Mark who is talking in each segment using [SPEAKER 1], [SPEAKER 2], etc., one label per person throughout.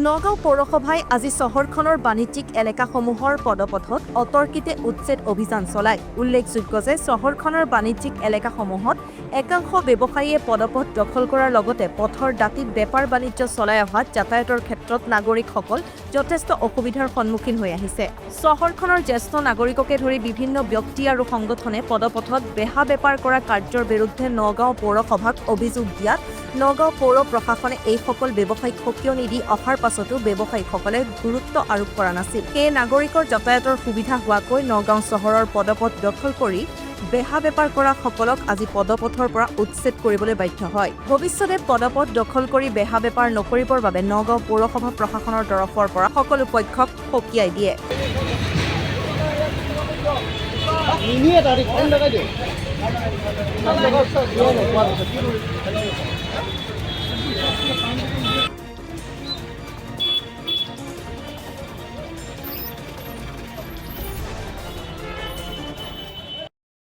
[SPEAKER 1] নগাঁও পৌৰসভাই আজি চহৰখনৰ বাণিজ্যিক এলেকাসমূহৰ পদপথত অতৰ্কিতে উচ্ছেদ অভিযান চলায়। উল্লেখযোগ্য যে চহৰখনৰ বাণিজ্যিক এলেকাসমূহত একাংশ ব্যৱসায়ীয়ে পদপথ দখল কৰাৰ লগতে পথৰ দাঁতিত বেপাৰ বাণিজ্য চলাই অহাত যাতায়াতৰ ক্ষেত্ৰত নাগৰিকসকল যথেষ্ট অসুবিধাৰ সন্মুখীন হৈ আহিছে। চহৰখনৰ জ্যেষ্ঠ নাগৰিককে ধৰি বিভিন্ন ব্যক্তি আৰু সংগঠনে পদপথত বেহা বেপাৰ কৰা কাৰ্যৰ বিৰুদ্ধে নগাঁও পৌৰসভাক অভিযোগ দিয়াত নগাঁও পৌৰ প্ৰশাসনে এইসকল ব্যৱসায়ীক সকিয় নিদি অহাৰ পাছতো ব্যৱসায়ীসকলে গুৰুত্ব আৰোপ কৰা নাছিল। সেয়ে নাগৰিকৰ যাতায়াতৰ সুবিধা হোৱাকৈ নগাঁও চহৰৰ পদপথ দখল কৰি বেহা বেপাৰ কৰা সকলক আজি পদপথৰ পৰা উচ্ছেদ কৰিবলৈ বাধ্য হয়। ভৱিষ্যতে পদপথ দখল কৰি বেহা বেপাৰ নকৰিবৰ বাবে নগাঁও পৌৰসভা প্ৰশাসনৰ তৰফৰ পৰা সকলো পক্ষক সকীয়াই দিয়ে।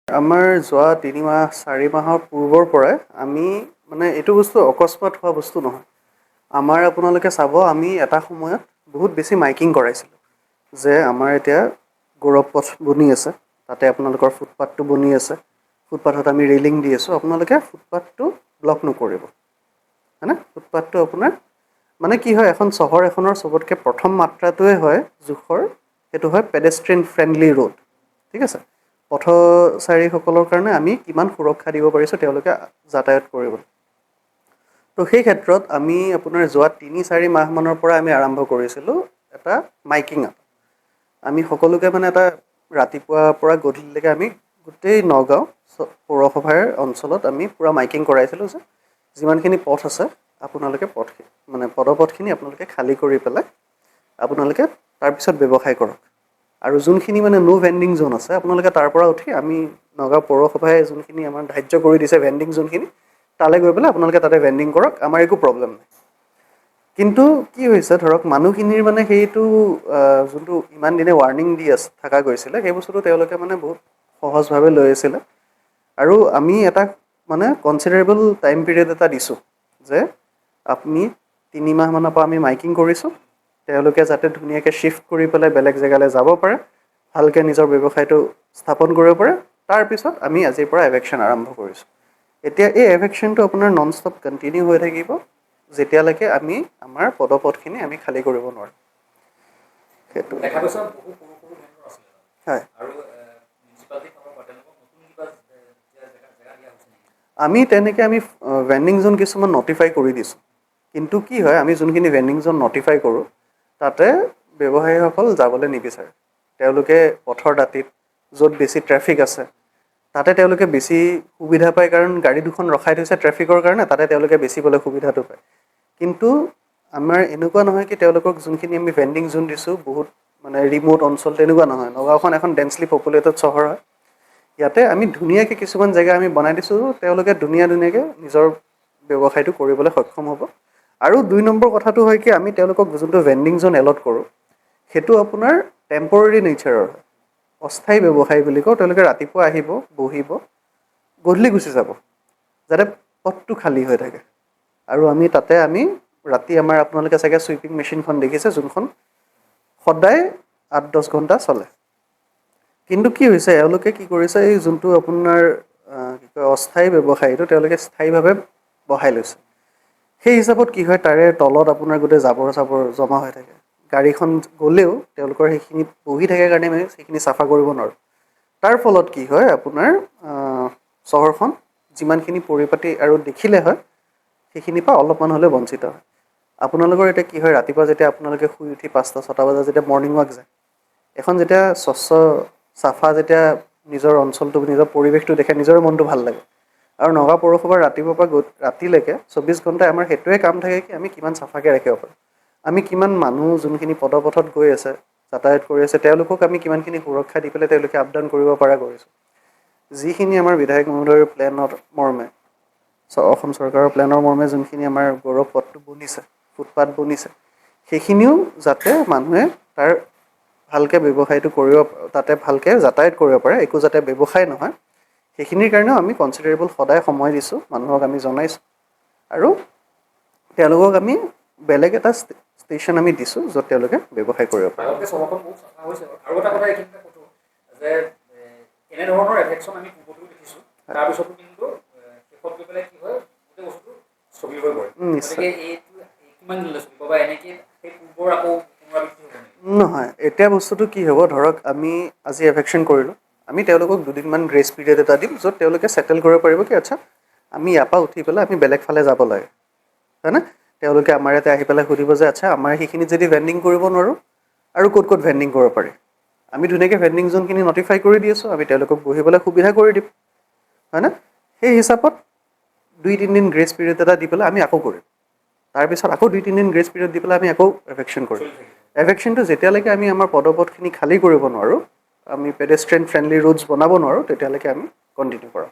[SPEAKER 2] আমাৰ যোৱা 3 মাহ 4 মাহৰ পূৰ্বৰ পৰাই আমি এইটো বস্তু অকস্মাত হোৱা বস্তু নহয়। আমাৰ আপোনালোকে চাব, আমি এটা সময়ত বহুত বেছি মাইকিং কৰাইছিলোঁ যে আমাৰ এতিয়া গৌৰৱ পথ বনি আছে, তাতে আপোনালোকৰ ফুটপাথটো বনি আছে, ফুটপাথত আমি ৰেলিং দি আছোঁ, আপোনালোকে ফুটপাথটো ব্লক নকৰিব, হয়নে? ফুটপাথটো আপোনাৰ কি হয়, এখন চহৰ এখনৰ চবতকৈ প্ৰথম মাত্ৰাটোৱে হয় জোখৰ, সেইটো হয় পেডেষ্ট্ৰিয়ান ফ্ৰেণ্ডলি ৰোড, ঠিক আছে? পথচাৰীসকলৰ কাৰণে আমি কিমান সুৰক্ষা দিব পাৰিছোঁ তেওঁলোকে যাতায়াত কৰিবলৈ। তো সেই ক্ষেত্ৰত আমি আপোনাৰ যোৱা 3-4 মাহমানৰ পৰা আমি আৰম্ভ কৰিছিলোঁ এটা মাইকিং আপ। আমি সকলোকে এটা ৰাতিপুৱাৰ পৰা গধূলিলৈকে আমি গোটেই নগাঁও পৌৰসভাৰ অঞ্চলত আমি পূৰা মাইকিং কৰাইছিলোঁ যে যিমানখিনি পথ আছে আপোনালোকে পদপথখিনি আপোনালোকে খালী কৰি পেলাই আপোনালোকে তাৰপিছত ব্যৱসায় কৰক। আৰু যোনখিনি নো ভেণ্ডিং জ'ন আছে আপোনালোকে তাৰ পৰা উঠি আমি নগাঁও পৌৰসভাই যোনখিনি আমাৰ ধাৰ্য কৰি দিছে ভেণ্ডিং জ'নখিনি, তালৈ গৈ পেলাই আপোনালোকে তাতে ভেণ্ডিং কৰক, আমাৰ একো প্ৰব্লেম নাই। কিন্তু কি হৈছে, ধৰক মানুহখিনিৰ সেইটো যোনটো ইমান দিনে ৱাৰ্ণিং দি থকা গৈছিলে, সেই বস্তুটো তেওঁলোকে বহুত সহজভাৱে লৈ আছিলে। আৰু আমি এটা কনচিডাৰেবল টাইম পিৰিয়ড এটা দিছোঁ যে আপুনি 3 মাহমানৰ পৰা আমি মাইকিং কৰিছোঁ, তেওঁলোকে যাতে ধুনীয়াকৈ শ্বিফ্ট কৰি পেলাই বেলেগ জেগালৈ যাব পাৰে, ভালকৈ নিজৰ ব্যৱসায়টো স্থাপন কৰিব পাৰে। তাৰপিছত আমি আজিৰ পৰা এভেকশ্যন আৰম্ভ কৰিছোঁ। এতিয়া এই এভেকশ্যনটো আপোনাৰ নন ষ্টপ কণ্টিনিউ হৈ থাকিব যেতিয়ালৈকে আমি আমাৰ পদপথখিনি আমি খালী কৰিব নোৱাৰোঁ। সেইটো হয়। আমি ভেণ্ডিং জ'ন কিছুমান নটিফাই কৰি দিছোঁ, কিন্তু কি হয়, আমি যোনখিনি ভেণ্ডিং জ'ন নটিফাই কৰোঁ তাতে ব্যৱসায়ীসকল যাবলৈ নিবিচাৰে। তেওঁলোকে পথৰ দাঁতিত য'ত বেছি ট্ৰেফিক আছে তাতে তেওঁলোকে বেছি সুবিধা পায়, কাৰণ গাড়ী দুখন ৰখাই থৈছে ট্ৰেফিকৰ কাৰণে, তাতে তেওঁলোকে বেচিবলৈ সুবিধাটো পায়। কিন্তু আমাৰ এনেকুৱা নহয় কি তেওঁলোকক যোনখিনি আমি ভেণ্ডিং জ'ন দিছোঁ বহুত ৰিম'ট অঞ্চল, তেনেকুৱা নহয়। নগাঁওখন এখন ডেন্সলি পপুলেটেড চহৰ হয়। ইয়াতে আমি ধুনীয়াকৈ কিছুমান জেগা আমি বনাই দিছোঁ, তেওঁলোকে ধুনীয়াকৈ নিজৰ ব্যৱসায়টো কৰিবলৈ সক্ষম হ'ব। আৰু 2 নম্বৰ কথাটো হয় কি, আমি তেওঁলোকক যোনটো ভেণ্ডিং জ'ন এলট কৰোঁ সেইটো আপোনাৰ টেম্পৰৰী নেচাৰৰ হয়, অস্থায়ী ব্যৱসায়ী বুলি কওঁ। তেওঁলোকে ৰাতিপুৱা আহিব, বহিব, গধূলি গুচি যাব, যাতে পথটো খালী হৈ থাকে। আৰু তাতে ৰাতি আপোনালোকে চাগে চুইপিং মেচিনখন দেখিছে, যোনখন সদায় 8-10 ঘণ্টা চলে। কিন্তু কি হৈছে, এওঁলোকে কি কৰিছে, এই যোনটো আপোনাৰ অস্থায়ী ব্যৱসায়ীটো তেওঁলোকে স্থায়ীভাৱে বহাই লৈছে। সেই হিচাপত কি হয়, তাৰে তলত আপোনাৰ গোটেই জাবৰ চাবৰ জমা হৈ থাকে। গাড়ীখন গ'লেও তেওঁলোকৰ সেইখিনিত বহি থাকে কাৰণে আমি সেইখিনি চাফা কৰিব নোৱাৰোঁ। তাৰ ফলত কি হয়, আপোনাৰ চহৰখন যিমানখিনি পৰিপাটি আৰু দেখিলে হয় সেইখিনিৰ পৰা অলপমান হ'লেও বঞ্চিত হয়। আপোনালোকৰ এতিয়া কি হয়, ৰাতিপুৱা যেতিয়া আপোনালোকে শুই উঠি 5-6টা বজাত যেতিয়া মৰ্ণিং ৱাক যায়, এখন যেতিয়া স্বচ্ছ চাফা যেতিয়া নিজৰ অঞ্চলটো নিজৰ পৰিৱেশটো দেখে, নিজৰ মনটো ভাল লাগে। আৰু নগাঁও পৌৰসভাৰ ৰাতিপুৱাৰ পৰা ৰাতিলৈকে 24 ঘণ্টাই আমাৰ সেইটোৱে কাম থাকে কি আমি কিমান চাফাকৈ ৰাখিব পাৰোঁ, আমি কিমান মানুহ যোনখিনি পদপথত গৈ আছে যাতায়াত কৰি আছে তেওঁলোকক আমি কিমানখিনি সুৰক্ষা দি পেলাই তেওঁলোকে আপ ডাউন কৰিব পৰা কৰিছোঁ। যিখিনি আমাৰ বিধায়ক মহোদয়ৰ প্লেনৰ মৰ্মে, অসম চৰকাৰৰ প্লেনৰ মৰ্মে যোনখিনি আমাৰ গৌৰৱ পথটো বনিছে, ফুটপাথ বনিছে, সেইখিনিও যাতে মানুহে তাৰ ভালকৈ ব্যৱসায়টো তাতে ভালকৈ যাতায়াত কৰিব পাৰে, একো যাতে ব্যৱসায় নহয়, সেইখিনিৰ কাৰণেও আমি কনচিডাৰেবল সদায় সময় দিছোঁ, মানুহক আমি জনাইছোঁ। আৰু তেওঁলোকক আমি বেলেগ এটা ষ্টেচন আমি দিছোঁ য'ত তেওঁলোকে ব্যৱসায় কৰিব পাৰে।
[SPEAKER 3] আগতকৈ চহৰখন বহুত চাফা হৈছে আৰু এটা কথা এইখিনিতে কৈছোঁ যে এনেধৰণৰ এফেকশ্যন আমি পূৰ্বতেও দেখিছোঁ, তাৰপিছতো কিন্তু শেষত গৈ পেলাই কি হয় গোটেই বস্তুটো স্থবিৰ হৈ পৰে।
[SPEAKER 2] নিশ্চয়।
[SPEAKER 3] গতিকে এইটো কিমান দিনলৈ চলিব বা এনেকৈ সেই পূৰ্বৰ আকৌ পুনৰাবৃত্তি হ'ব নেকি?
[SPEAKER 2] নহয়, এতিয়া বস্তুটো কি হ'ব, ধৰক আমি আজি এফেকশ্যন কৰিলোঁ, আমি তেওঁলোকক দুদিনমান গ্ৰেছ পিৰিয়ড এটা দিম য'ত তেওঁলোকে ছেটেল কৰিব পাৰিব কি আচ্ছা আমি ইয়াৰ পৰা উঠি পেলাই আমি বেলেগ ফালে যাব লাগে, হয়নে? তেওঁলোকে আমাৰ ইয়াতে আহি পেলাই সুধিব যে আচ্ছা আমাৰ সেইখিনিত যদি ভেণ্ডিং কৰিব নোৱাৰোঁ আৰু ক'ত ক'ত ভেণ্ডিং কৰিব পাৰি, আমি ধুনীয়াকৈ ভেণ্ডিং জোনখিনি নটিফাই কৰি দি আছোঁ, আমি তেওঁলোকক বহিবলৈ সুবিধা কৰি দিম, হয়নে? সেই হিচাপত 2-3 দিন গ্ৰেছ পিৰিয়ড এটা দি পেলাই আমি আকৌ কৰিম, তাৰপিছত আকৌ 2-3 দিন গ্ৰেছ পিৰিয়ড দি পেলাই আমি আকৌ এফেকশ্যন কৰিম। এফেকশ্যনটো যেতিয়ালৈকে আমি আমাৰ পদপথখিনি খালী কৰিব নোৱাৰোঁ, আমি পেডেষ্ট্ৰিয়ান ফ্ৰেণ্ডলি ৰোডছ বনাব নোৱাৰোঁ, তেতিয়ালৈকে আমি কণ্টিনিউ কৰাম।